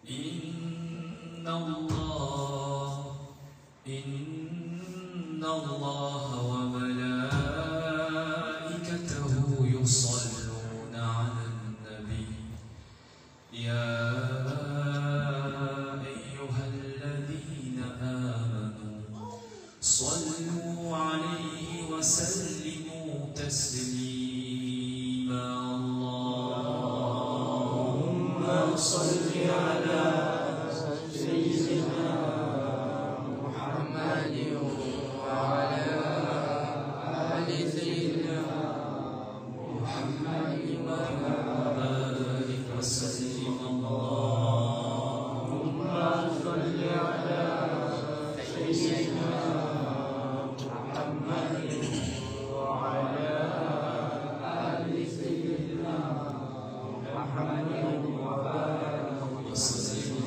إن الله وملائكته يصلون على النبي يا أيها الذين آمنوا صلوا عليه وسلموا تسليما اللهم صل على سيدنا محمد وعلى آل سيدنا محمد وبارك وسلم اللهم صل على سيدنا محمد وعلى آل سيدنا محمد وبارك وسلم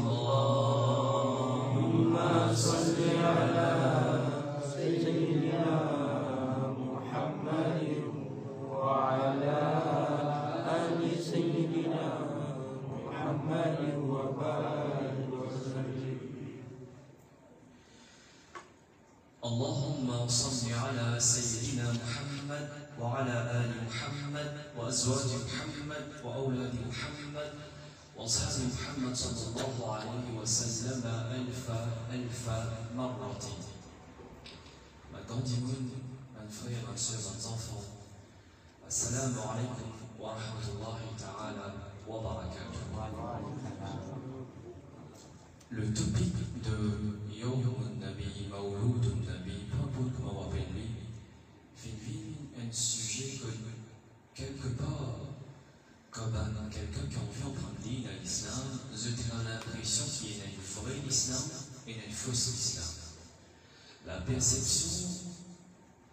اللهم صل على سيدنا محمد وعلى آل سيدنا محمد وبارك وسلم اللهم صل على سيدنا محمد وعلى آل محمد وأزواج محمد وأولاد محمد وأصحاب محمد صلى الله عليه وسلم ألف مرة. Madame Dimoun, mes frères, mes soeurs, mes enfants, Assalamu alaikum wa rahmatullahi ta'ala wa barakatuh. Le topic de Yawm al-Nabi, Mawloud al-Nabi, peu importe comment on appelle lui, fait un sujet que quelque part, comme quelqu'un qui a envie d'emprunter à l'islam, je ai l'impression qu'il y a une vraie islam et une fausse islam. La perception,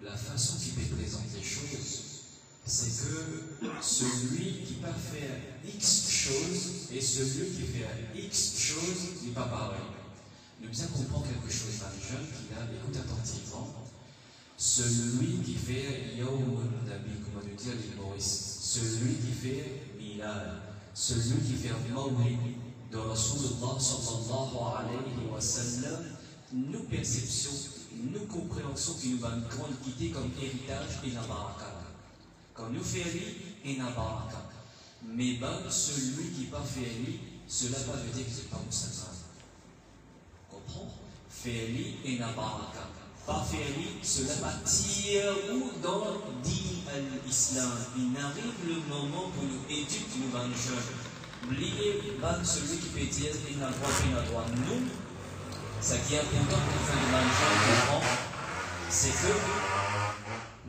la façon qu'il peut présenter les choses, c'est que celui qui va faire X choses et celui qui fait X choses n'est pas pareil. Nous bien comprendre quelque chose dans les jeunes qui écoute attentivement. Celui qui fait Yawm al-Nabi, comment nous dire les humoristes, celui qui fait Milad, celui qui fait Mawlid de Rasulullah sallallahu alayhi wa sallam, nous perceptions, nous compréhensions qui nous va nous quitter comme héritage et la baraka. Quand nous faisons et la baraka. Mais ben, celui qui pas fait cela va veut dire que c'est pas musulman. Comprends? Faire et la baraka. Pas faire cela va tirer ou dans l'islam. Il arrive le moment pour nous éduquer nous dans les jeunes. Oubliez pas celui qui peut dire il n'a droit, il n'a droit. Nous, ce qui est important pour faire de l'enjeu, c'est que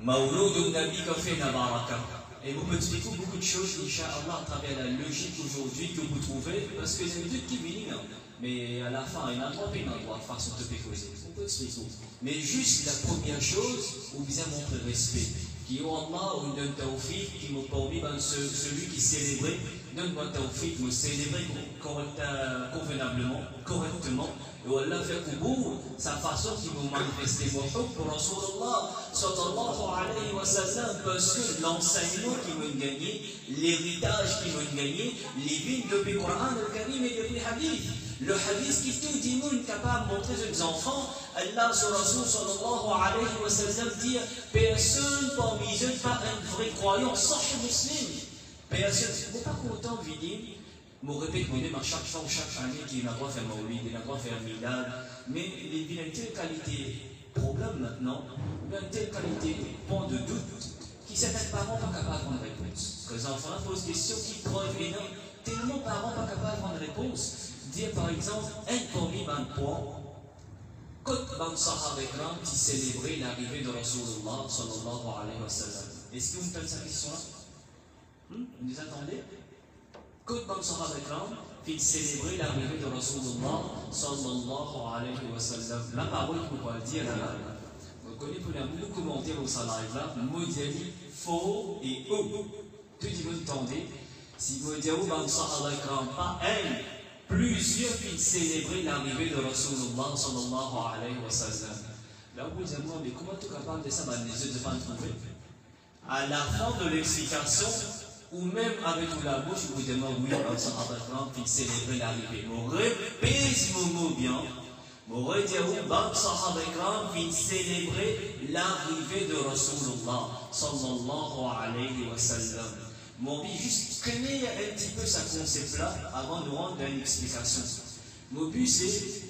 Mawloud al-Nabi a fait la baraka. Et vous me expliquez beaucoup de choses, Inch'Allah, à travers la logique aujourd'hui que vous trouvez, parce que c'est une étude qui est mais à la fin, il y a un droit et un droit de façon de pécoser. On peut expliquer. Mais juste la première chose, ou bien montrer respect. Qui ont Allah ou donne tawfiq, qui m'ont permis, celui qui célébrait, donne-moi tawfiq, me célébrer convenablement, correctement. Et Allah fait pour sa façon qui nous manifeste pour Rasulullah sallallahu alayhi wa sallam, parce que l'enseignement qui m'a gagné, l'héritage qui m'a gagné, les vignes depuis le Coran, le Karim et depuis le Hadith. Le hadith qui tout dit nous capable de montrer aux enfants, Allah sur Rasul sallallahu alayhi wa sallam dit personne parmi eux pas un vrai croyant, sahih muslim. Personne, vous n'êtes pas content de dire. Je répète mon à chaque fois, chaque année, qu'il a droit à faire Mawlid, il a droit à faire Milad, mais il y a une telle qualité, problème maintenant, il y a une telle qualité, point de doute, qui certains parents pas capables de prendre réponse. Que les enfants posent des questions qui preuve énorme, tellement parents pas capables de prendre réponse. Dire par exemple, un parmi 20 points, quand ban Sahaba Ikram qui célébrait l'arrivée de Rasulullah sallallahu alayhi wa sallam. Est-ce que vous me posez cette question-là? Vous nous attendez? Quand ban Sahaba Ikram qui célébrait l'arrivée de Rasulullah sallallahu alayhi wa sallam. La parole qu'on va dire là, vous connaissez pour nous commenter au salaire là, modèle faux et haut. Tout le monde entendez? Si vous dites ban Sahaba Ikram pas un, plusieurs qui célébraient l'arrivée de Rasulullah sallallahu alayhi wa sallam. Là, vous dites, moi, mais comment tu es capable de ça? Les yeux de pas trouver. À la fin de l'explication, ou même avec la bouche, vous dites, oui, le Sahaba qui célébrait l'arrivée. M'aurait pèse mon mot bien. M'aurait dit, oui, le Sahaba qui célébrait l'arrivée de Rasulullah sallallahu alayhi wa sallam. Mon but, juste connaître un petit peu ce concept-là avant de rendre une explication. Mon but, c'est,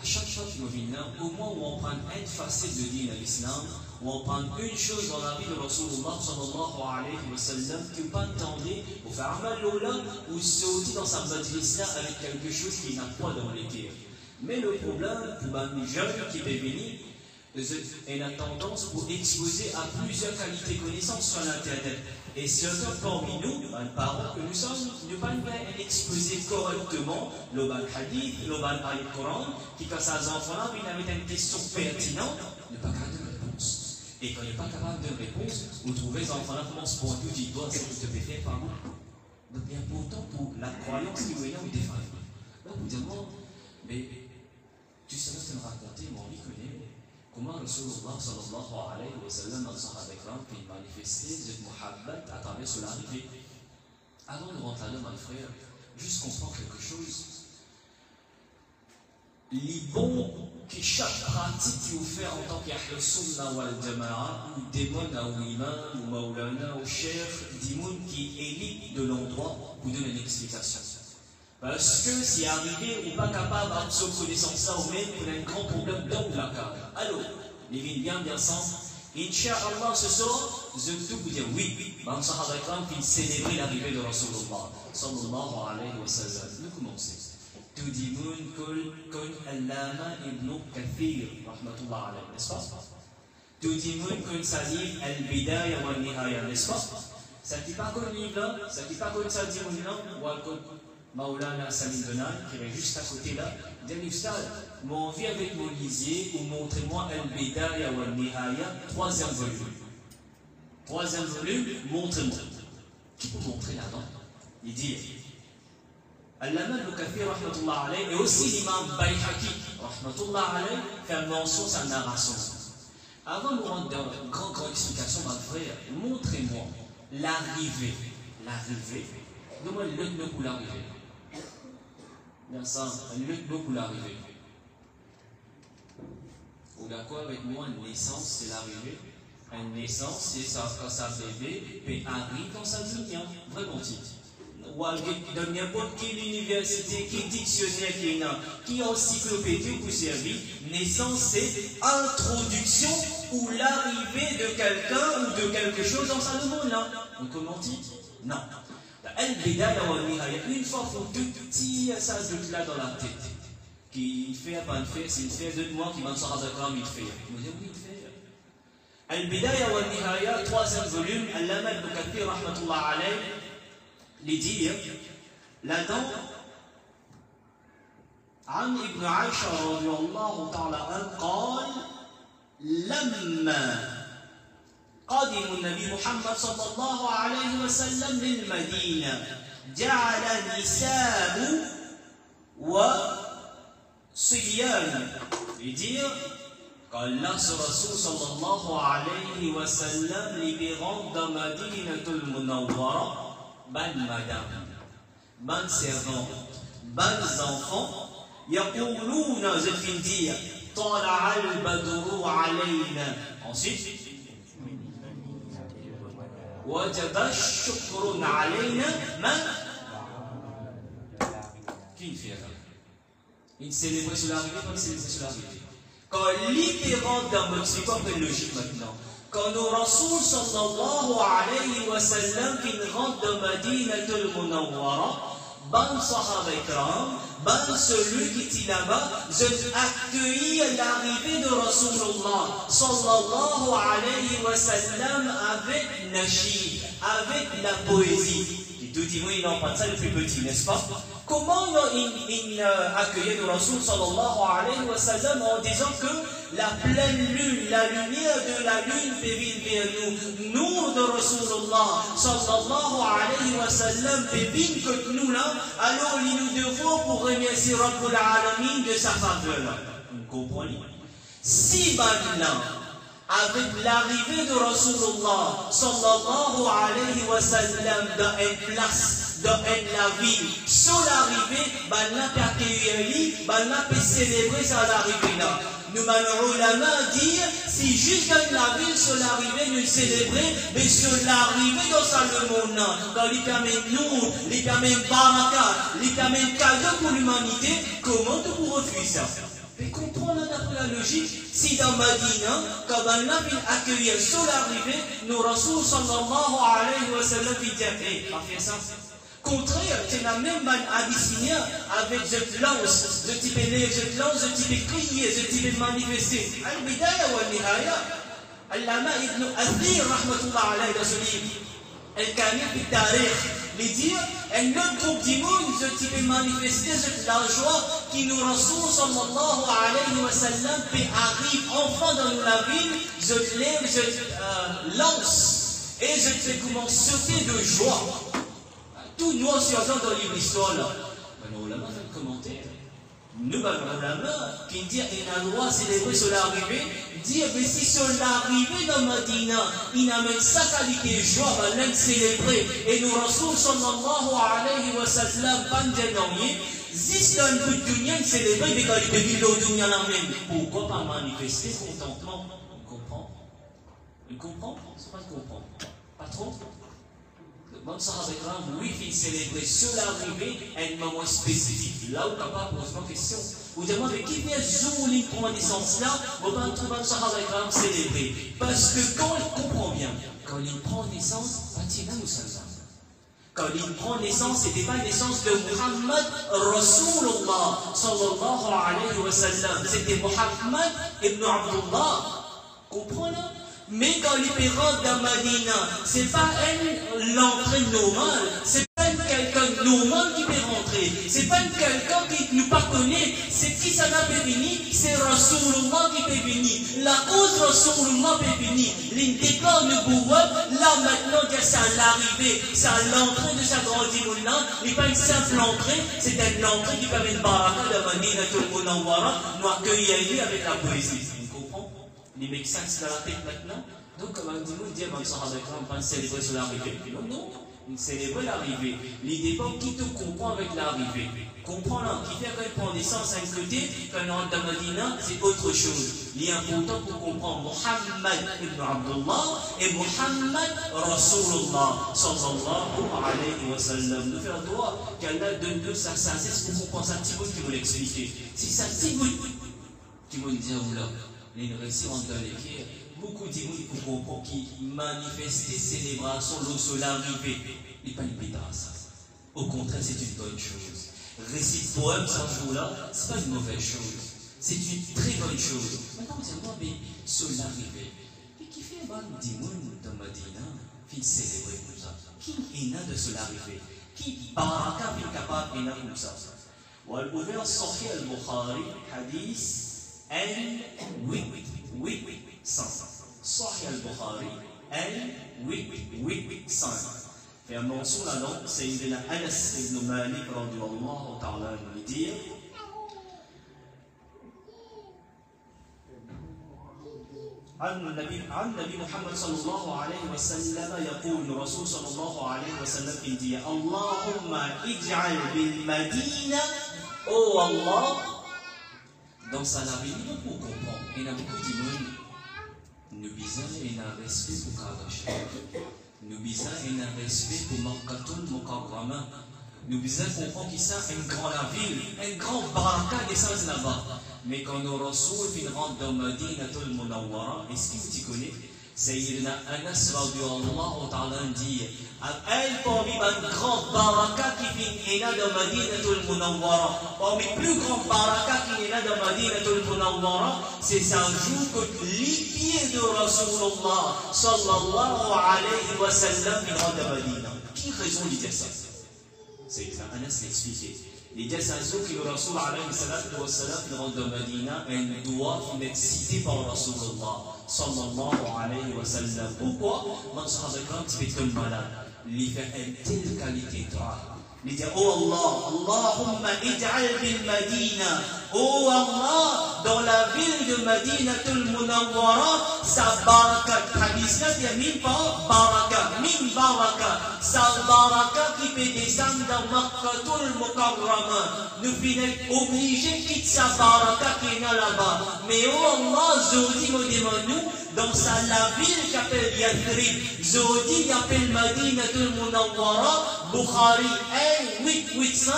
à chaque fois que nous venons, au moins où on prend une facette de dire à l'islam, où on prend une chose dans la vie de Rasulullah sallallahu alayhi wa sallam, que vous pas entendez, ou faire un mal là, ou sauter dans sa majlis là avec quelque chose qui n'a pas dans les cœurs. Mais le problème, pour les jeunes qui peuvent venir, il a tendance pour exposer à plusieurs qualités de connaissances sur l'internet. Et surtout parmi nous, les parents que nous sommes, nous ne pouvons pas exposer correctement le hadith, le Coran, qui quand ces enfants-là viennent avec une question pertinente, ne pas capable de réponse. Et quand il n'est pas capable de réponse, vous trouvez les enfants-là commencent pour tout du doigt, c'est ce que tu peux faire par vous. Donc il est important pour la croyance qui vous est défaillante. Donc vous dites, mais tu sais ce que me raconter, mon vie connaît. Comment Rasulullah sallallahu alayhi wa sallam dans son Sahaba puis manifester cette muhabbat à travers son arrivée. Avant de rentrer là, mon frère, juste comprendre quelque chose. Les bons que chaque pratique que vous faites en tant qu'Ahl Sunnah wal Jama'a, ou démon ou imam, ou maulana, ou chef, des gens qui élite de l'endroit, vous donne une explication. Parce que si arrivé ou pas capable d'absorber connaissance là ou même pour un grand problème dans la carte. Alors, les vignes bien ensemble. Inch'Allah, ce soir, je peux vous dire oui. Dans le Sahaba qui célébrait l'arrivée de Rasulullah sallallahu alayhi wa sallam. Nous commençons. Tout dit moun kon Allama ibn Kathir, rahmatullah alayhi, n'est-ce pas? Tout dit moun kon Salif al-Bidaya wa al-Nihaya, n'est-ce pas? Ça qui pas comme livre là, ça qui pas comme ça dit moun là, ou al-Qud. Maulana Salim Donal, qui est juste à côté là, dit mon vie avec mon lisier ou montrez-moi Al-Bidaya ou Al-Nihaya, troisième volume. Troisième volume, montrez-moi. Qui peut montrer là-dedans? Il dit Allama ibn Kathir, rahmatullah alayhi, et aussi l'imam Bayhaqi, rahmatullah alayhi, fait mention à sa narration. Avant de rentrer dans une grande explication, mon frère, montrez-moi l'arrivée. L'arrivée. Donne-moi le lieu pour l'arrivée. Bien ça, un lieu pour l'arrivée. Vous d'accord avec moi, une naissance, c'est l'arrivée. Une naissance, c'est ça, quand ça bébé, puis arrive quand ça devient. Vraiment titre. Ou dans n'importe quelle université, qui dictionnaire, qui encyclopédie vous servir, naissance, c'est introduction ou l'arrivée de quelqu'un ou de quelque chose dans sa monde là. Donc comment dit? Non. Al-Bidaya wa al-Nihaya, une fois pour tout petit ça là dans la tête. Qui fait à pas de faire, c'est une fait 2 mois qui va sortir de gramme, il fait. Vous dites oui, il fait. Al-Bidaya wa al-Nihaya, 3e volume, Allama ibn Kathir, rahmatullah alayhi, les dire, là-dedans, عن ابن عائشة رضي الله تعالى عنه قال لما قدم النبي محمد صلى الله عليه وسلم للمدينة جعل نساء وصبيان يدير قال ناس الرسول صلى الله عليه وسلم لبغض مدينة المنورة بن مدام بن سيرفون بن enfants يقولون je vais dire طلع البدر علينا ensuite وجب الشكر علينا من qui fait ça? Il célébrait sur l'arrivée, pas célébrer sur l'arrivée. Quand l'hyperante dans votre c'est quoi une logique maintenant? Quand le Rasoul sallallahu alayhi wa sallam qui rentre de Madinatul Munawwara, ban sahaba ikram, ban celui qui était là-bas, je accueillis l'arrivée de Rasulullah sallallahu alayhi wa sallam avec nashid, avec la poésie. Et tout dit, oui, il en parle ça le plus petit, n'est-ce pas? Comment il accueillait le Rasul sallallahu alayhi wa sallam en disant que la pleine lune, la lumière de la lune fait venir vers nous, nous de Rasulullah sallallahu alayhi wa sallam fait venir que nous là, alors il nous devons pour remercier Rabbul Alamin de sa faveur. Vous comprenez? Si maintenant, avec l'arrivée de Rasulullah sallallahu alayhi wa sallam dans une place, dans une ville, sur l'arrivée, balna peut accueillir, balna peut célébrer sa l'arrivée là. Nous ulama dire, si juste dans la ville, sur l'arrivée, nous célébrer, mais sur l'arrivée dans le monde, quand il permet nous, il permet baraka, il permet cadeau pour l'humanité, comment tu peux refuser ça? Mais comprenons d'après la logique, si dans Madina, quand Allah vient accueillir sur l'arrivée, nos Rasul sallallahu alayhi wa sallam dit, pas faire ça. Contraire, c'est la même hadithia avec je lance, je type élève, je lance, je type crier, je type manifester. Al-Bidaya wa Nihaya, Allama ibn Athir, rahmatullah alayhi wa sallam, Al-Kamil fi Tarikh, les dire, un autre groupe du monde, je type manifester la joie qui nous Rasul sallallahu alayhi wa sallam arrive enfin dans la ville, je lève, je lance, et je fais comment sauter de joie. Tout nous surgent dans l'histoire là. Ben, on l'a fait le commentaire. Nous, qui dit qu'il a le droit de célébrer sur l'arrivée, dire que si sur l'arrivée dans Madina, il a même sa qualité de joie, il va célébrer. Et nous, Rasul sallallahu alayhi wa sallam, pandémie, si dans le bout de dunya, il célébrait, mais quand il peut vivre au dunya là même, pourquoi pas manifester contentement? On comprend? On comprend? C'est pas qu'on comprend. Pas trop? Bon, ça avec oui, il célébrer sur l'arrivée un moment spécifique. Là où papa pose une question. Vous demandez qui vient jour il prend naissance là, on va trouver ça avec célébrer. Parce que quand il comprend bien, quand il prend naissance, nous sommes. Quand il prend naissance, ce n'était pas la naissance de Muhammad Rasulullah sallallahu alayhi wa sallam. C'était Muhammad ibn Abdullah. Comprenez? Mais quand les rentrent dans Madina, ce n'est pas l'entrée normale, ce n'est pas quelqu'un normal qui peut rentrer, ce n'est pas quelqu'un qui nous pas connaît, c'est qui ça n'a pas venu, c'est Rasulullah qui peut venir. La cause Rasulullah peut venir, l'indépendant de Bouwab, là maintenant, c'est à l'arrivée, c'est à l'entrée de sa grande immunité, il n'est pas une simple entrée, c'est une entrée qui permet de baraka de Madina, tout le monde en voira, nous accueillir avec la poésie. Les médecins, c'est dans la tête maintenant. Donc, on va dire, on va célébrer sur l'arrivée. Non, non, on célèbre l'arrivée. L'idée pas qui te comprend avec l'arrivée. Comprends-le, qui fait qu'on prend naissance à un côté, quand on rentre dans Madina, c'est autre chose. Il est important pour comprendre Muhammad ibn Abdullah et Muhammad Rasulullah sallallahu alayhi wa sallam. Nous faisons droit qu'Allah donne de sa sagesse pour comprendre ça. Thibaut qui vous l'expliquer. Si ça, Thibaut qui vous dire, là. Les récits rentrent dans l'équerre, beaucoup de gens pour comprendre qui manifester célébration sur l'arrivée. Il n'est pas une pétasse. Au contraire, c'est une bonne chose. Récit poème ce jour-là, ce n'est pas une mauvaise chose. C'est une très bonne chose. Maintenant, on dit, mais sur l'arrivée, qui fait mal des gens dans Madina, qui célébrer comme ça? Qui est là de sur l'arrivée? Qui baraka est capable de là comme ça? On va ouvrir Sahih al-Bukhari, hadith. N800 Sahih al-Bukhari N800 في الموصول له سيدنا أنس بن مالك رضي الله تعالى عنه يدير عن النبي محمد صلى الله عليه وسلم يقول الرسول صلى الله عليه وسلم يدير اللهم اجعل بالمدينة أو الله. Dans sa lavénie, pour comprendre, il y a beaucoup de monde. Nous bisons et un respect pour Kadash. Nous bisons et un respect pour Markatul Mukarrama. Nous bisons comprendre qu'il y a une grande ville, un grand baraka d'essence là-bas. Mais quand nous Rasoul rentre dans Madinatul Munawwara, est-ce que tu connais? Sayyidina Anas radiyallahu ta'ala dit elle parmi un grand baraka qui vient dans Madinatul Munawwara. Parmi les plus grands baraka qui vient dans Madinatul Munawwara, c'est un jour que les pieds de Rasulullah sallallahu alayhi wa sallam rentrent dans Madina. Qui raison de dire ça? Sayyidina Anas l'expliquait. Il dit c'est un jour que le Rasul alayhi wa sallam rentre dans Madina et un doigt qui est cité par Rasulullah sallallahu alayhi wa sallam. Pourquoi? Man sahaba quand tu es comme malade, il fait une telle qualité de droit. Il dit, oh Allah, Allahumma ij'al bil Madina, oh Allah, dans la ville de Madinatul Munawwara, sa baraka, hadith là, il y a mille pas, baraka, min baraka, sa baraka qui peut descendre dans Makkatul Mukarrama, nous finissons obligés de quitter sa baraka qui est là-bas. Mais oh Allah, Zodi me demande nous, dans la ville qui appelle Yathrib, Zodi qui appelle Madinatul Munawwara, Bukhari 885,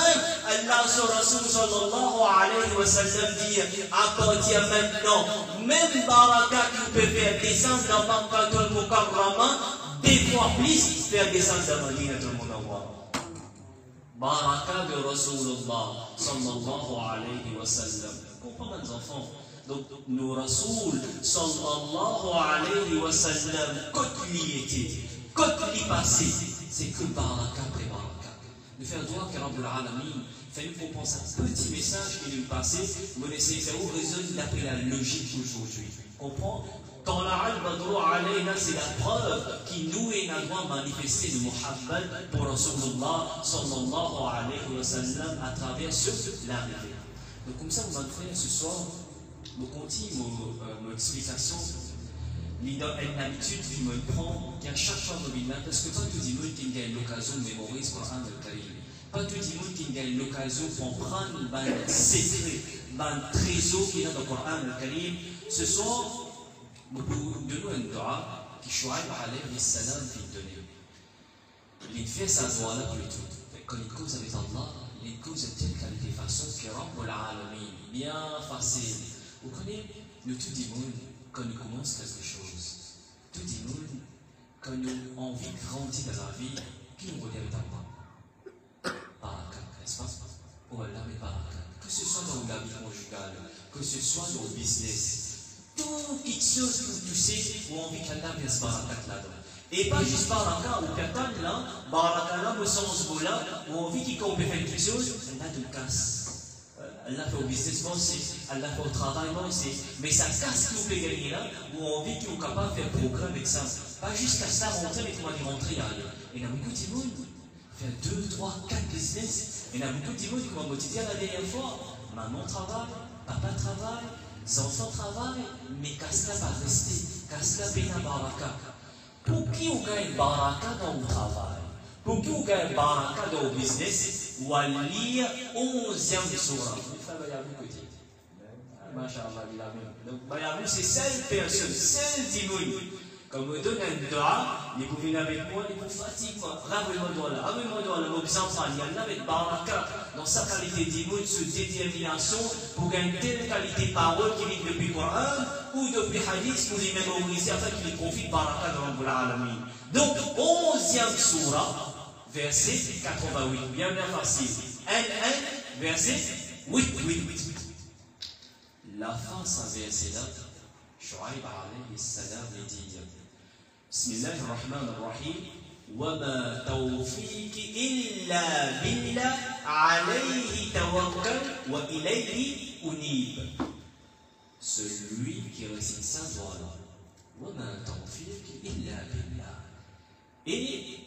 Allah sur Rasul sallallahu alayhi wa sallam dit, à partir maintenant, même baraka qui peut faire descendre dans Makkatul Mukarrama, des fois plus, faire descendre dans Madinatul Munawwara. Baraka de Rasulullah sallallahu alayhi wa sallam. Comprends mes enfants? Donc, nos Rasoul sallallahu alayhi wa sallam, quand lui était, quand lui passait, c'est que baraka après baraka. Le faire droit car Rabbul Alamin fait une propose un petit message qui nous passait, vous laissez faire où raisonne d'après la logique aujourd'hui. Comprends? Quand la al-Badru alayna, c'est la preuve qui nous est la droit manifester de Muhammad pour Rasulullah sallallahu alayhi wa sallam à travers l'arrivée. Donc comme ça, mon frère, ce soir, je continue mon explication. Il y a une habitude qui me prend, qu'à chaque fois que je viens, parce que pas tout le monde qui a l'occasion de mémoriser le Coran al-Karim. Pas tout le monde qui a l'occasion de comprendre un secret, un trésor qui est dans le Coran al-Karim. Ce soir, nous donnons un dua qui Shuaib alayhi salam fait donner. Il fait sa dua là plutôt. Quand il cause avec Allah, il cause de telle qualité façon que Rabbul Alamin, bien facile. Vous connaissez, nous tout le monde, quand nous commençons quelque chose, tout le monde, quand nous avons envie de grandir dans la vie, qui nous regarde avec Allah? Baraka, n'est-ce pas? Oh Allah, mais baraka. Que ce soit dans la vie conjugale, que ce soit dans le business, toute chose que tu sais, ou envie qu'Allah mette baraka là-dedans. Et pas juste baraka, ou personne là, baraka là, au sens où là, ou envie qu'il peut faire quelque chose, Allah te casse. Allah fait au business penser, Allah fait au travail penser, mais ça casse tout le gagner là, où on vit qu'on est capable de faire programme avec ça. Pas juste qu'à ça rentrer, mais comment y rentrer là. Et il y a beaucoup de monde, faire 2, 3, 4 business. Et il y a beaucoup de monde qui m'ont motivé la dernière fois. Maman travaille, papa travaille, les enfants travaillent, mais qu'à-ce va rester, qu'à-ce paye la baraka. Pour qui on gagne baraka dans le travail? Pour qui on gagne baraka dans le business? Ou à lire 11e surah. Donc, c'est seule personne, seul dimanche. Quand me donne un doigt, il vous venez avec moi, il vous fatigue. Ramène-moi doigt là, ramène-moi doigt là, mon enfant, il y en a avec baraka dans sa qualité dimanche, sous détermination pour gagner telle qualité parole qui vient depuis le Coran ou depuis hadith pour les mémoriser afin qu'il profite baraka de Rabbul Alamin. Donc, 11e surah. Verset 88, bien facile. 1, verset 8. La fin de ce verset-là, Shuaib alayhi salam dit Bismillahir Rahmanir Rahim Wa ma tawfiqi illa billah alayhi tawakkal wa ilayhi unib. Celui qui récite ça doit là. Wa ma tawfiqi illa billah. Et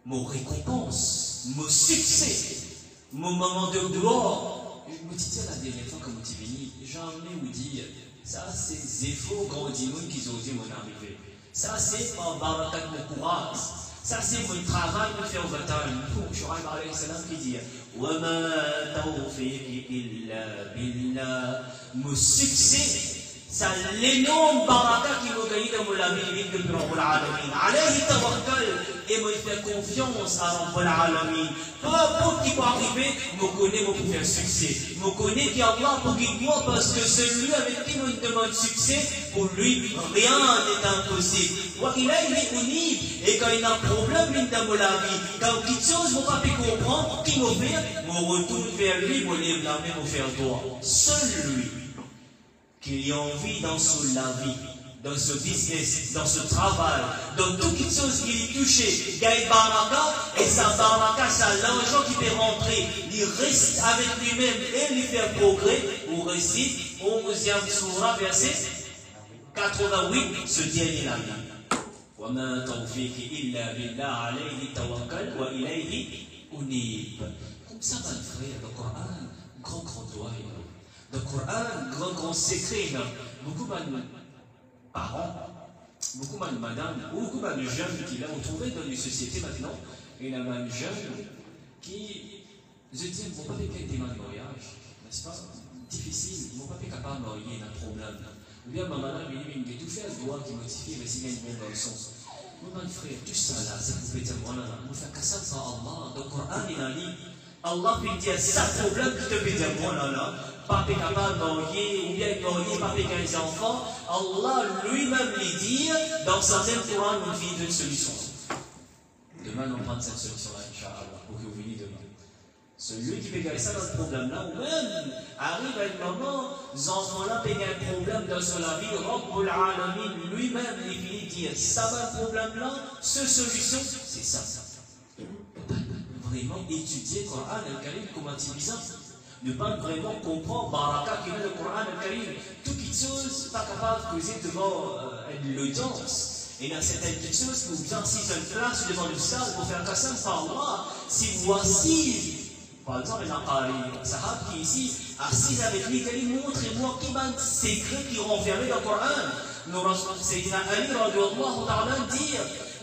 mon récompense, mon succès, mon moment de gloire. Je me disais la dernière fois que je suis venu, jamais vous dire, ça c'est des efforts grands dimanches qui ont dit mon arrivée. Ça c'est mon baraka de mon courage. Ça c'est mon travail de faire au bataille. Shuaib alayhi salam qui dit, wa ma tawfiqi illa billah. Mon succès, c'est l'énorme baraka qui m'a gagné dans la vie de Rabbul Alamin. Alayhi tawakkal. Et me faire confiance à Rabbul Alamin. Peu importe qui peut arriver, me connaît pour faire succès. Me connaît qu'Allah pour guider moi parce que celui avec qui me demande succès, pour lui, rien n'est impossible. Il a une unib. Et quand il a un problème dans la vie, quand quelque chose ne va pas comprendre, qui me fait, me retourne vers lui, me lève la main, me faire droit. Seul lui, qui a envie dans la vie, dans ce business, dans ce travail, dans toutes les choses qui est touché, gagne baraka, et sa baraka, c'est l'argent qui peut rentrer, il reste avec lui-même et lui faire progrès, ou récite 11e surah, verset 88, ce dernier là. وَمَا تَوْفِيقِ إِلَّا بِاللَّهِ عَلَيْهِ تَوَكَّلْ وَإِلَيْهِ unib. Comme ça, mon frère, le Coran, grand droit. Le Coran, grand secret. Beaucoup de parents, beaucoup de madames, beaucoup de jeunes qui l'ont trouvé dans les sociétés maintenant. Il y a un jeune qui, je dis, mon papa est des mariage, n'est-ce pas? Difficile, mon papa est capable de marier, il y a un problème. Ou bien ma madame, il dit, tout fait un doigt qui modifie, mais s'il y a une bonne dans le sens. Mon frère, tout ça là, c'est pour dire, voilà, on fait que ça par Allah. Dans le Coran, il a dit, Allah peut dire, ça problème qui te peut dire, voilà, papa est capable de marier, ou bien marier, papa est des enfants. Allah lui-même lui dit, dans sa même Coran, on vit d'une solution. Demain, on prend cette solution-là, Inch'Allah, pour que vous veniez demain. Celui qui peut gagner ça dans ce problème-là, ou même arrive à un moment, les enfants-là peuvent gagner un problème dans la vie, Rabbul Alamin lui-même, il finit dire, ça va le problème-là, cette solution, c'est ça. Vraiment étudier le Coran al-Karim comme un bizarre. Ne pas vraiment comprendre Baraka qui est le Coran al-Karim. Toute petite chose, pas capable de causer devant l'audience. Et dans certaines petites choses, que vous assisez à une place devant le salle pour faire Qassam par Allah. Si voici, par exemple, un sahab qui est ici, assis avec lui, il dit, montrez-moi qui m'a secret qui est renfermé dans le Coran. Sayyidina Ali, radiyallahu ta'ala, dit,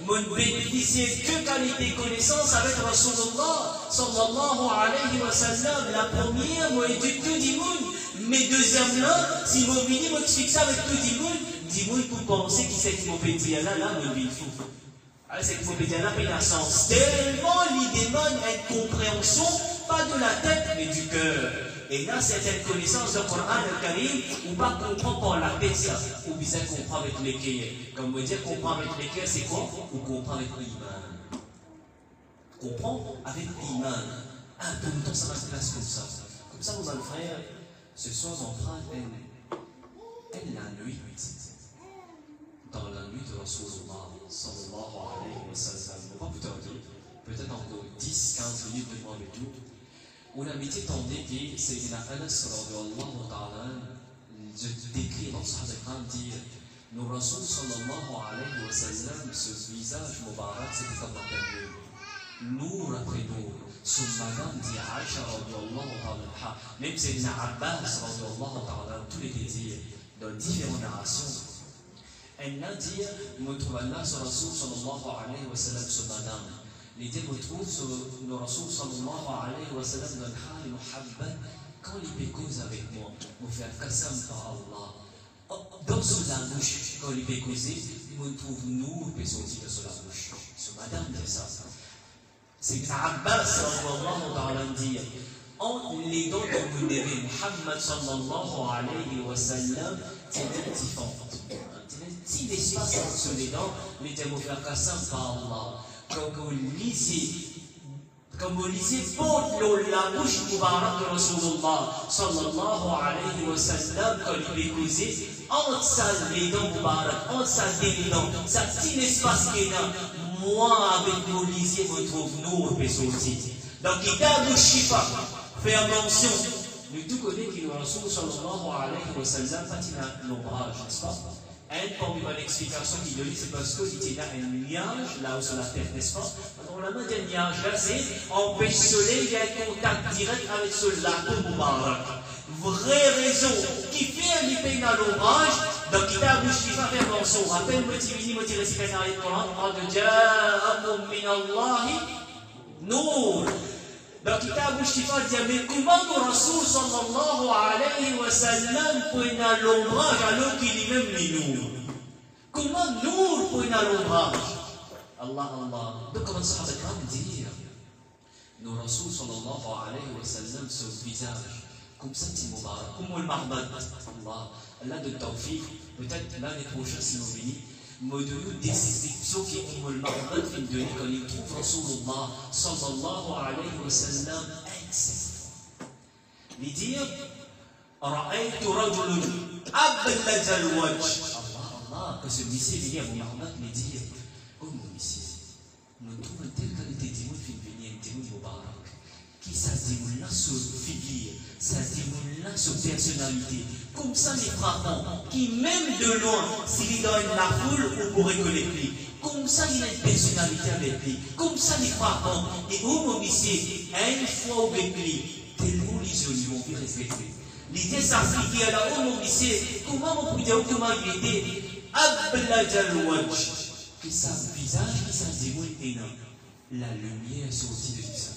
mon bénéficier que qualité connaissance avec Rasulullah, sallallahu alayhi wa sallam. La première, moi, étude tout du monde. Mais deuxième là, si vous venez, moi, fixe avec tout du monde. Dis-moi pour penser qui c'est qui m'a pété là, mon vie fou. C'est que m'a pété là, il a un sens. Tellement l'idée demande une compréhension, pas de la tête, mais du cœur. Et là, certaines connaissances du Coran al-Karim, ou pas comprendre par la tête ça, ou bien comprendre avec les cœurs. Comme on dit, comprendre avec les cœurs, c'est quoi? Ou comprendre avec l'iman. Comprendre avec l'iman. Un peu de temps, ça va se passer comme ça. Comme ça, mon frère, ce soir, on prend la nuit. Dans la nuit de Rasulullah sallallahu alayhi wa sallam, on va vous dire, peut-être encore 10-15 minutes devant le tout, on a mis tendé que Sayyidina Anas radiyallahu ta'ala décrit dans sa hadith dire, nous Rasul sallallahu alayhi wa sallam, ce visage mubarak, c'était comme un cadeau, nour après nour. Son madame dit Aïcha radiyallahu ta'ala, même Sayyidina Abbas radiyallahu ta'ala, tous les désirs, dans différentes narrations. Elle a dit, me trouve Allah sur Rasul sallallahu alayhi wa sallam sur madame. L'idée me trouve sur le Rasul sallallahu alayhi wa sallam dans le hal muhabbat, quand il peut causer avec moi, me faire qassam par Allah. Dans sur la bouche, quand il peut causer, il me trouve nous, peut sortir sur la bouche. Sur madame dit ça. C'est Abbas sallallahu ta'ala dit, entre les dents de mon Nabi Muhammad sallallahu alayhi wa sallam, c'est des petits fentes. Si l'espace entre les dents, les démocrates par Allah, comme vous lisez pour la bouche mubarak de Rasulullah sallallahu alayhi wa sallam, quand il est causé, entre ça les dents mubarak, entre ça les dents, ça petit espace qui est là, moi avec nos lisiers, me trouve nous, on peut sortir. Donc, il a le shifa, faire mention, nous tous connaissons que le Rasul sallallahu alayhi wa sallam, pas l'ombrage, n'est-ce pas? Pour une explication qui donne, c'est parce qu'il y a un nuage là où sur la terre, n'est-ce pas? On a mis un nuage là, c'est empêche le soleil, il y a un contact direct avec ce lac Moubarak. Vraie raison qui fait un épée dans l'ombrage, donc il a bouché qui va faire mention. Rappelle-moi, Tivini, moi, tiré si dans le Coran, on parle de Ja'akum min Allahi Nour. Donc il a bouché qui va dire, mais comment le Rasul sallallahu alayhi wa sallam peut à l'ombrage alors qu'il est même les nours? Comment nous peut à l'ombrage? Allah, Allah. Donc comment ça va dire? Le Rasul sallallahu alayhi wa sallam, ce visage, comme ça, c'est Moubarak, comme le Mahmad. Allah de tawfiq, peut-être l'année prochaine, si nous venons. Me donne des descriptions qui ont le Mahmad qui me donne quand il trouve Rasulullah sallallahu alayhi wa sallam excellent. Il dit Ra'aytu rajulun ablaj al-wajh. Allah, que ce monsieur vient à mon Mahmad me dit, oh mon monsieur, nous trouvons telle qualité d'imoun qui vient d'imoun Mubarak, qui ça d'imoun là sur figure, ça d'imoun là sur personnalité. Comme ça, les frappants, qui même de loin, s'il est dans la foule, on pourrait connaître lui. comme ça il a une personnalité avec lui, comme ça il est frappant, et au moment ici, une fois au lui, tellement les jeunes vont bien respecter. L'idée s'applique à la au moment ici, comment on peut dire, comment il était, Abladjalouaj, que sa visage, qui s'en dévoile énorme, la lumière sortie de son visage.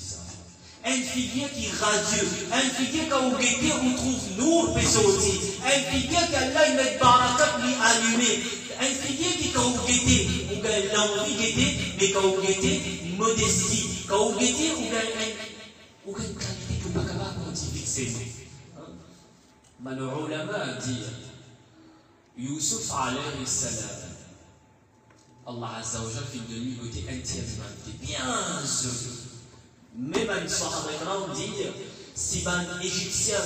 Un figure qui est radieux, un figure quand on guette, on trouve nous peut sortir, un figure qui Allah il met barakat lui allumé, un figure qui quand on guette, on a l'envie de guetter, mais quand on guette, modestie, quand on guette, on a une qualité que pas capable de fixer. Malheureux ulama dit Youssouf alayhi salam, Allah Azza wa Jalla fait de lui côté entièrement bien joli. Même un sahaba dit, si un Égyptien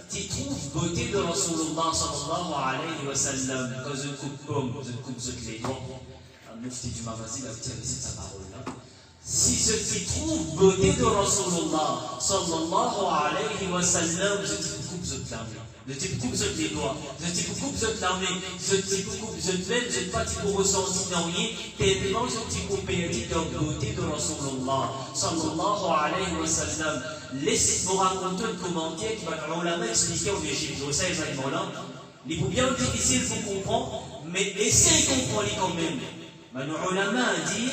qui trouve beauté de Rasulullah sallallahu alayhi wa sallam, quand je coupe pomme, je coupe les doigts, un mufti du Mamazi va dire cette parole-là. Si je trouve beauté de Rasulullah sallallahu alayhi wa sallam, je coupe cette lame. Je te coupe les doigts, je te coupe la main, je te coupe, je te lève, je ne pas te ressentir rien, tellement je te coupe la beauté de Rasulullah sallallahu alayhi wa sallam. Laissez-moi raconter un commentaire qui va nous expliquer en Égypte. Vous savez, les animaux-là, il faut bien difficile pour comprendre, mais essayez de comprendre quand même. Mais nous ulama dit,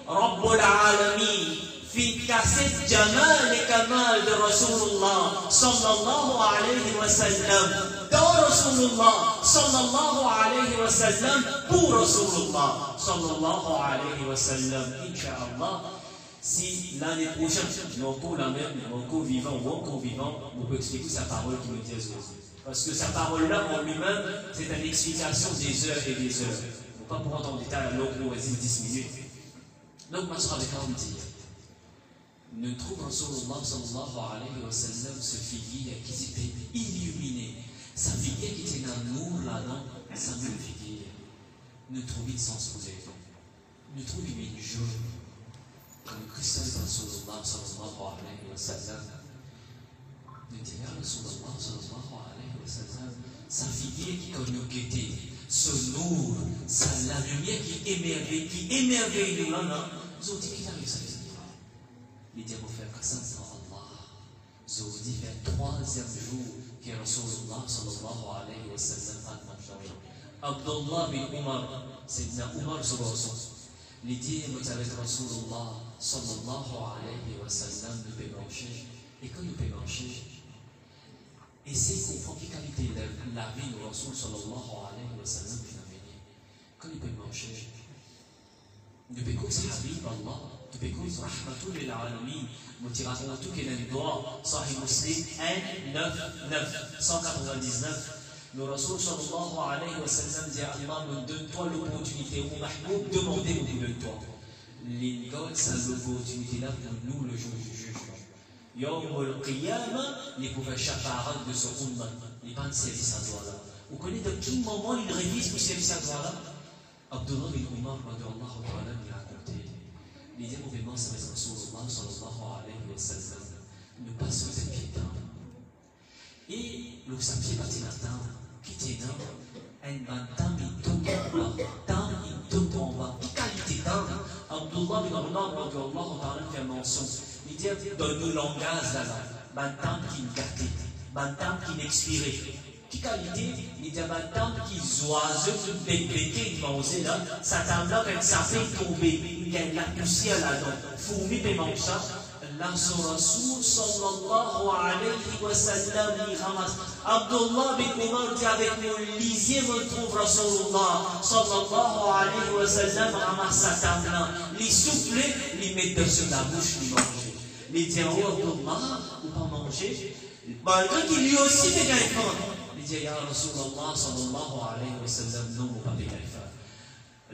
Rabbul Alamin, في كاسة جمال كمال رسول الله صلى الله عليه وسلم دار رسول الله صلى الله عليه وسلم pour رسول الله صلى الله عليه وسلم Inch'Allah. Si l'année prochaine, nous encore la même, nous encore vivant ou encore vivant, on peut expliquer sa parole qui nous dit aussi. Parce que sa parole-là en lui-même, c'est une explication des heures et des heures. Il ne faut pas pour entendre en détail alors que nous restons 10 minutes. Donc, ma soeur avec un dire. Ne trouve Rasulullah sallallahu alayhi wa sallam ce figuier qui s'était illuminé. Sa figuier qui était dans nous là-dedans, sa même figuier. Ne trouve-il sans souder. Ne trouve-il une jaune. Comme Christ Rasulullah sallallahu alayhi wa sallam. Ne dit pas Rasulullah sallallahu alayhi wa sallam. Sa figuier qui comme nous guettait. Ce nour, la lumière qui émerveille nous là-dedans. Nous avons dit qu'il arrive ça. Il dit pour faire grâce à Allah. Je vous dis faire 3e jour que Rasulullah sallallahu alayhi wa sallam a marché. Abdullah bin Umar, c'est Umar sur Rasul. Il dit avec Rasulullah sallallahu alayhi wa sallam nous peut marcher. Et quand nous peut marcher, et c'est comprendre quelle qualité la vie de Rasul sallallahu alayhi wa sallam qui n'a venu. Quand il peut marcher, nous peut conseiller Habib Allah. بيكون رحمة للعالمين متراكمة كنا الدعاء صحيح مسلم 199 le Rasoul sallallahu alayhi wa sallam dit à Allah me donne-toi l'opportunité ou Mahmoud demandez beaucoup de toi les gars ça l'opportunité là pour nous le jour du jugement Yawm al-Qiyamah les pouvaient chaparat de ce umma les pas de service à toi là vous connaissez de quel moment il révise pour service à toi là Abdullah bin Umar radiyallahu ta'ala il a raconté les événements avec Rasulullah sallallahu alayhi wa sallam ne pas se faire piétin. Et le sapier parti matin, qui était dans un bantam, il tombe en bas, tam, il tombe en bas. Qualité tam, Abdullah bin Umar, Allah fait mention. Il dit, donne-nous langage là-bas, bantam qui me gâtait, bantam qui m'expirait. Qui qualité, il dit, bantam qui oiseau, bébé, qui mangeait là, ça t'a fait ça fait tomber. Il y a la poussière là-dedans. Fourmi paiement ça. Là, son Rasoul sallallahu alayhi wa sallam, il ramasse. Abdullah bin Umar dit avec nous, lisiez, me trouve Rasulullah sallallahu alayhi wa sallam, ramasse sa table là. Il souffle, il met sur la bouche, il mange. Il dit, oh Abdullah, ou pas manger. Malgré qu'il lui aussi fait gaïfan. Il dit, ya Rasulullah sallallahu alayhi wa sallam, non, ou pas fait gaïfan.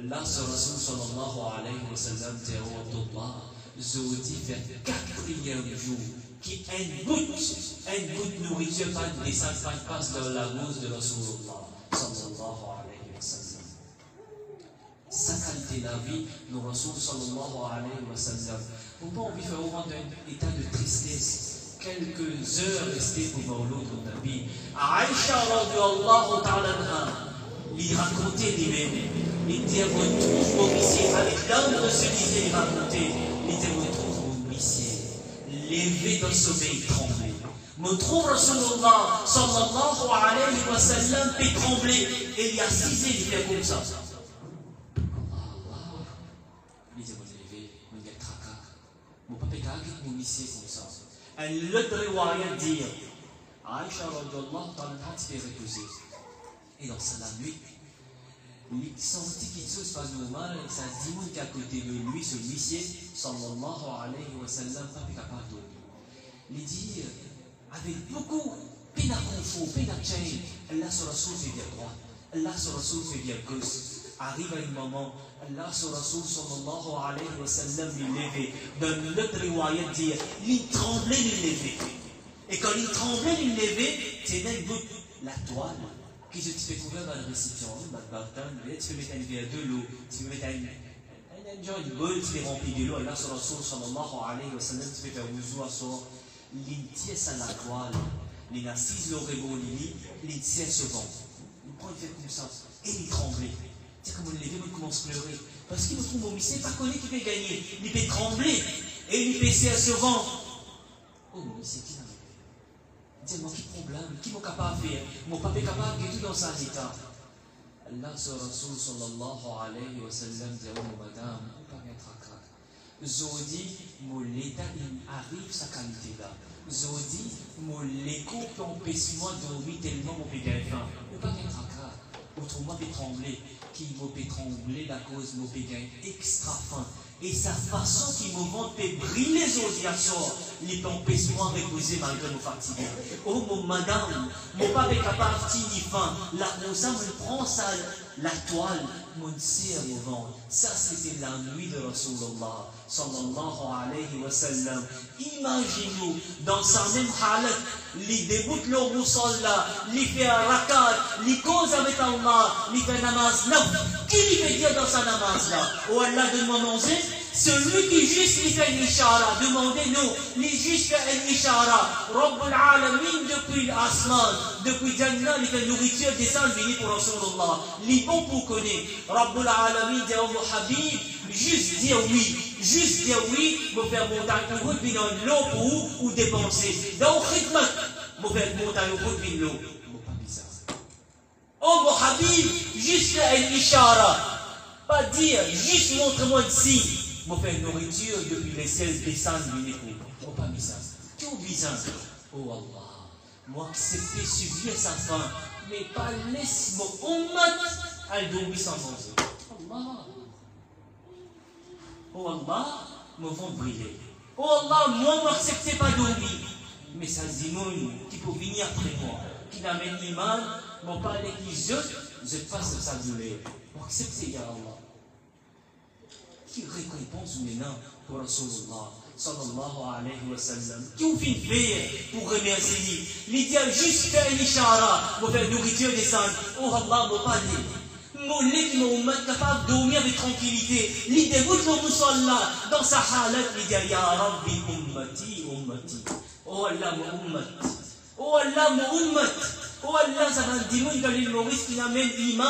Là, ce Rasoul sallallahu alayhi wa sallam dit à Abdullah, je vous dis faire 4e jour, qui un bout de nourriture, pas de descente, pas de passe dans la bouche de Rasulullah sallallahu alayhi wa sallam. Sa qualité de la vie, le Rasoul sallallahu alayhi wa sallam. Pourquoi on vit vraiment un état de tristesse? Quelques heures restées pour Mawlud au Nabi. Aïcha radiallahu ta'ala anha. il racontait lui-même. Il dit, retrouve mon messier, avec l'âme de ce disait, il racontait. Il dit, retrouve mon messier, levé d'un sommeil tremblé. Me trouve Rasulullah sallallahu alayhi wa sallam fait trembler. Et il y a 6 ans, il était comme ça. Il dit, mon levé, mon gars tracas. Mon papa est avec mon messier comme ça. Un autre riwayat dit, Aïcha radiallahu ta'ala s'est reposée. Et dans sa nuit, il sentit quelque chose pas normal, et ça dit qu'il à côté de lui, ce messier, sallallahu alayhi wa sallam, pas capable de dormir. Il dit, avec beaucoup de peine à confort, peine à change, Allah sur Rasoul fait bien droit, Allah sur Rasoul fait bien gauche. Arrive à un moment, Allah sur Rasoul sallallahu alayhi wa sallam il levait. Dans notre riwayat dit, il tremblait, il levait. Et quand il tremblait, il levait, c'est d'un bout la toile qui se fait couvrir dans le récipient, dans le baptême, tu peux mettre un verre de l'eau, tu peux mettre une boule, tu peux remplir de l'eau, Allah sur Rasoul sallallahu alayhi wa sallam, tu peux faire wuzu à soi. L'intien à la toile, les narcisses l'auraient beau l'intien se vend. Il prend, il fait comme ça, et il tremblait. C'est comme on le lever, il commence à pleurer. Parce qu'il me trouve mon missé, pas connu qui peut gagner. Il peut trembler, et il peut essayer à se vendre. Oh mon missé, qui n'a pas fait? Dis-moi, qui problème, qui m'a capable de faire? Mon papa est capable de tout dans sa état. Allah sur Rasoul sallallahu alayhi wa sallam dit, oh madame, on peut pas mettre à craque. Zodi, mon l'état arrive sa qualité là. Zodi, mon l'écho empêche-moi de dormir tellement mon pédale faim. Ne pas mettre à craque. Autrement, peut trembler. Qui peut trembler la cause mon pédale extra fin. Et sa façon qui me vend peut briller les audiations. Il peut empêcher-moi de reposer malgré nos fatigues. Oh mon madame, mon papa est capable de tenir faim. La cosa me prend ça, la toile. Mon sire au ventre. Ça, c'était la nuit de Rasulullah sallallahu alayhi wa sallam. Imaginez-nous, dans sa même halat, il débute le musalla, il fait un rakat, il cause avec Allah, il fait namaz là. Qui lui fait dire dans sa namaz là? Oh Allah, donne-moi manger. Celui qui juste lui fait une ishara, demandez-nous, lui juste fait une ishara. Rabbul Alamin depuis l'asman, depuis Jannah, il fait nourriture descendre venir pour Rasulullah. Il bon pour connaître. Rabbul Alamin dit, oh mon Habib, juste dire oui, me faire montagne au bout de l'eau pour vous ou dépenser. Dans le khidmat, me faire montagne au bout de l'eau. Pas bizarre. Oh mon Habib, juste faire une ishara. Pas dire, juste montre-moi le signe. Je fais nourriture depuis les ciels descendent du Néco. Je ne pas bizarre. Qui est bizarre? Oh Allah, moi accepter subir sa faim, mais pas laisse mon ummat à dormir sans manger. Allah. Oh Allah, me vont briller. Oh Allah, moi m'accepter pas dormir. Mais ça dit non, qui peut venir après moi, qui n'amène l'iman, mon parler qui je passe sa douleur. M'accepter, Ya Allah. Qui récompense maintenant pour Rasulullah sallallahu alayhi wa sallam? Qui vous fait faire pour remercier? Il dit juste faire une ishara, pour faire nourriture descendre. Oh Allah, mon parler. Mon lait qui m'a capable de dormir avec tranquillité. Il dégoûte le musalla dans sa halat. Il dit Ya Rabbi ummati, ummati. Oh Allah, mon ummat. Oh Allah, mon ummat. Oh Allah, ça va dire que l'île Maurice qui n'amène l'iman,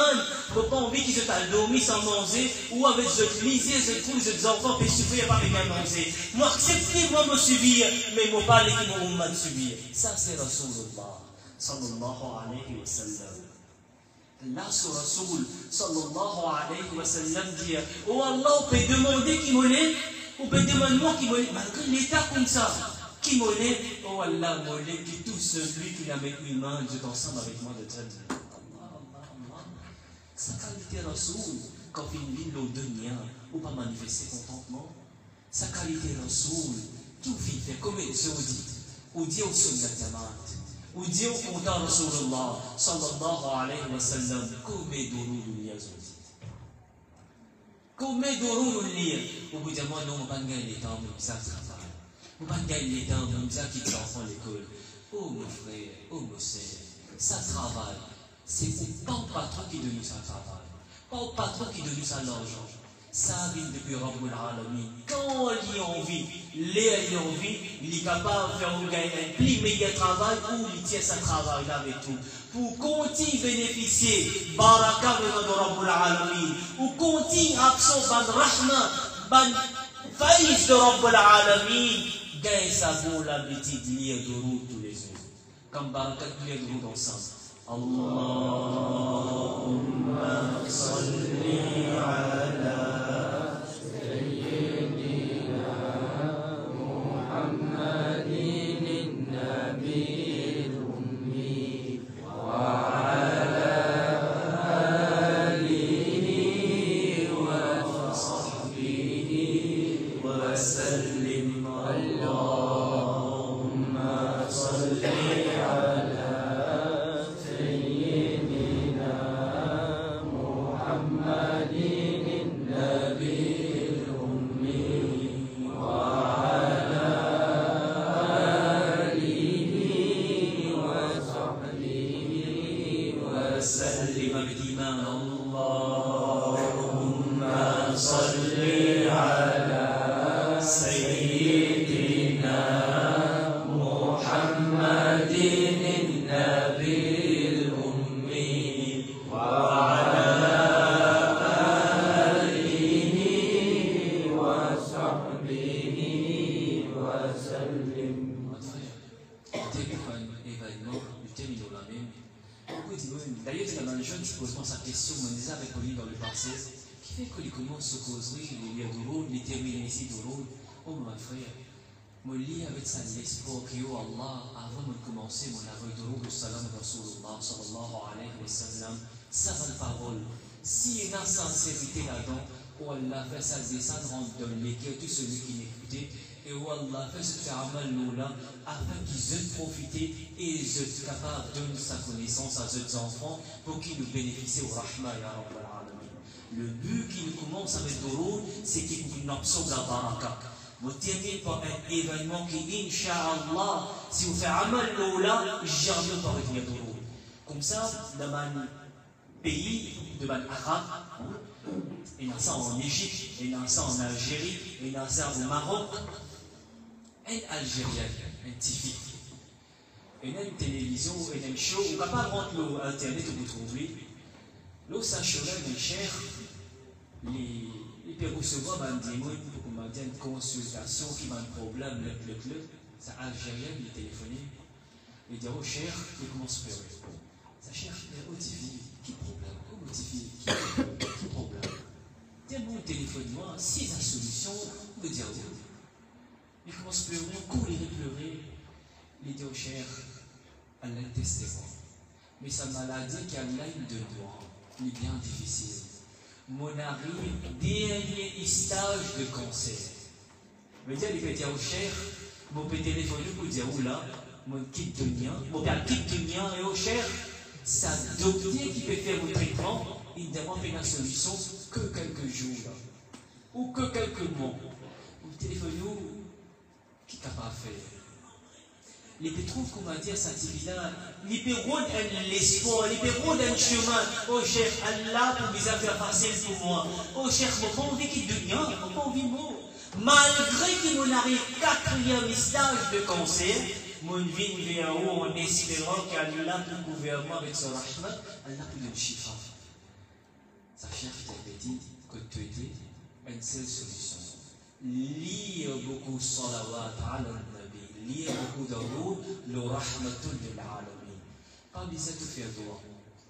faut pas envie qu'ils se dormi sans manger, ou avec je lisais, je trouve, je enfants, puis souffrir pas bien manger. Moi, acceptez, moi, me subir, mais moi, pas les qui m'ont subir. Ça, c'est Rasulullah, sallallahu alayhi wa sallam. Là, sur Rasul, sallallahu alayhi wa sallam, dit, oh Allah, on peut demander qui me l'est, on peut demander moi qui me l'est, malgré l'état comme ça. Qui m'olait, oh Allah, m'olait, qui tout celui qui avec une main, Dieu ensemble avec moi de très bien. Allah, Allah, Allah. Sa qualité Rasoul, quand il vit l'eau de mien, ou pas manifester contentement. Sa qualité Rasoul, tout vit fait comme Dieu dit, ou dit au Sunnat Jamaat, ou dit au content Rasulullah, sallallahu alayhi wa sallam, comme Dourou Yazouzi. Comme Dourou Lia, au bout d'un mois, non, on va gagner les temps, mais ça travaille. On va gagner les temps, on va quitter les enfants à l'école. Oh mon frère, oh mon sœur, ça travaille. C'est pas au patron qui donne ça travail. Pas au patron qui donne ça l'argent. Ça vient depuis Rabbul Alamin. Quand il y a envie, il est capable de faire un plus meilleur travail ou il tient ce travail là avec tout. Pour continuer à bénéficier baraka de Rabbul Alamin, ou continuer à absorber rahma, faïs de Rabbul Alamin, gagne sa bonne habitude de lire de route tous les jours. Comme baraka de lire de route ensemble. Allahumma salli ala mon lit avec ça l'espoir que Allah, avant de commencer mon aveu de roue, salam de Rasulullah sallallahu alayhi wa sallam, ça va le parole. S'il y a une sincérité là-dedans, où Allah fait ça descendre dans l'équerre tout celui qui n'écoutait, et où Allah fait ce amal là afin qu'ils aient profité et ils soient capables de donner sa connaissance à leurs enfants pour qu'ils nous bénéficient au rahma ya Rabbal Alamin. Le but qui nous commence avec le roue, c'est qu'ils nous absorbent la baraka. Vous terminez par un événement qui, Inch'Allah, si vous faites amal là, jamais pas revenir de l'eau. Comme ça, dans un pays, de un arabe, il y a ça en Égypte, il y a ça en Algérie, il y a ça au Maroc. Un Algérien, un TV, il y a une télévision, il y a une show, on ne va pas rentrer l'Internet où vous trouvez. L'eau, ça cheval, les chers, les peuvent recevoir un démon. Une consultation qui m'a un problème, ça Algérien, il est téléphoné, il dit oh cher, il commence à pleurer. Ça cherche, oh TV, qui problème, oh TV, qui problème. Tellement téléphone-moi, si la solution, me dire oui. Il commence à pleurer, court, il pleurer. Il dit oh cher, Allah est testé moi. Mais sa maladie qui a l'aime de moi, il est bien difficile. Mon arrive dernier stage de cancer. Je dis, il peut dire au cher, mon peut téléphoner pour dire, oh là, mon quitte de mien, mon père quitte de mien, et au cher, ça docteur qui peut faire le traitement, il ne demande une solution que quelques jours, là, ou que quelques mois. Vous téléphonez, qui est capable de faire? Les pétrons, qu'on va dire, ça dit là, les pétrons ont l'espoir, les pétrons ont un chemin. Oh cher, Allah, pour les affaires faciles pour moi. Oh cher, je n'ai pas envie qu'il devienne, je n'ai pas envie de moi. Malgré que mon arrive 4e stage de cancer, mon vie vient en haut en espérant qu'Allah peut couvrir moi avec son rahmat, Allah peut le chiffrer. Ça cherche des bêtises que tu étais une seule solution. Lire beaucoup salawat ala nabi, lire beaucoup d'amour, le rahmatul lil alamin. Pas besoin de faire droit,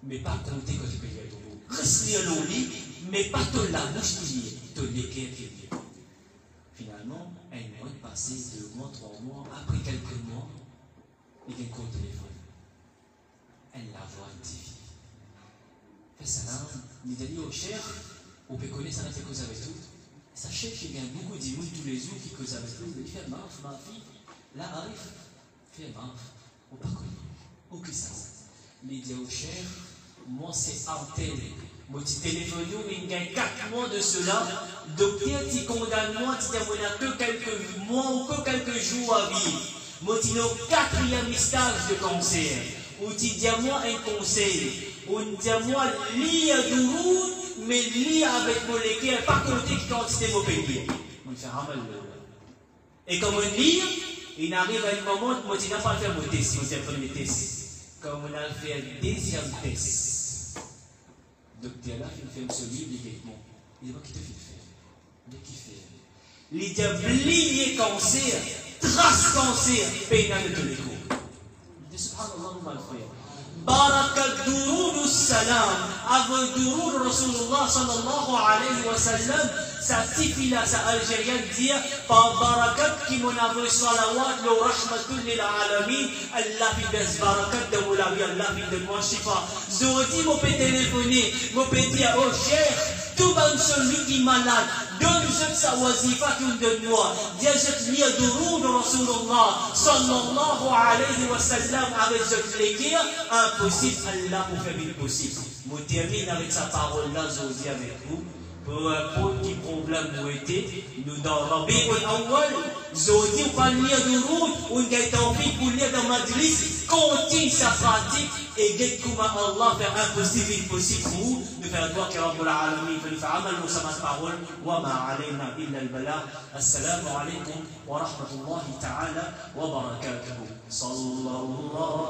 mais pas compter quand tu peux faire droit. Reste lire le lit, mais pas te la bouche qui lit, te l'équerre qui lit. Finalement, un mois est passé, 2 mois, 3 mois, après quelques mois, il y a un coup de téléphone. Elle la voit une TV. Fait salam, il dit au cher, on peut connaître ça, fait cause avec tout. Sachez qu'il y a beaucoup de gens tous les jours qui causent avec tout. Il fait marre, ma fille. Là, arrive, fait marre. On ne pas connu. Aucun sens. Il dit au cher, moi c'est Artel. Moi, tu téléphones, il y a 4 mois de cela. Docteur, tu condamnes moi, tu n'as que quelques mois ou que quelques jours à vivre. Moi, tu n'as 4e stage de cancer. ou tu dis moi un conseil, ou tu dis moi lis à Douroud, mais lis avec mon légué, pas compter qui quantité mon pays. On fait un mal. Et comme on lit, il arrive à un moment où tu n'as pas fait mon test, mon premier test. Comme on a fait un deuxième test. Docteur là, il fait un solide également. Il dit, qui te fait faire? Il qui fait? Il dit, oubliez cancer, trace cancer, paye de tous les cours. Il dit, subhanallah, mon frère. Barakat Douroud salam, avant Douroud Rasulullah sallallahu alayhi wa sallam, sa tifila, sa algérienne dit, par barakat qui m'en avait salawat, le rahmatul lil alamin, Allah fi des barakat de moulabi, Allah fi de moi shifa. J'aurais dit, mon peut téléphoner, mon peut dire, oh cher, tout bon celui qui est malade, donne-je sa wazifa qui me donne moi. Dis-je lié Douroud Rasulullah sallallahu alayhi wa sallam avec ce l'équire, impossible, Allah pour faire impossible. Je termine avec sa parole-là, je dis avec vous. Pour un petit problème où était, nous dans Rabi al-Awwal, Zodi ou pas lire de route, ou une envie pour lire dans Madris, continue sa pratique et guette comment Allah fait impossible, impossible pour vous, de faire droit qu'à Rabbul Alamin, de faire amal ou sa parole, wa ma alayna illa al-bala. Assalamu alaykum wa rahmatullahi ta'ala wa barakatuhu. Sallallahu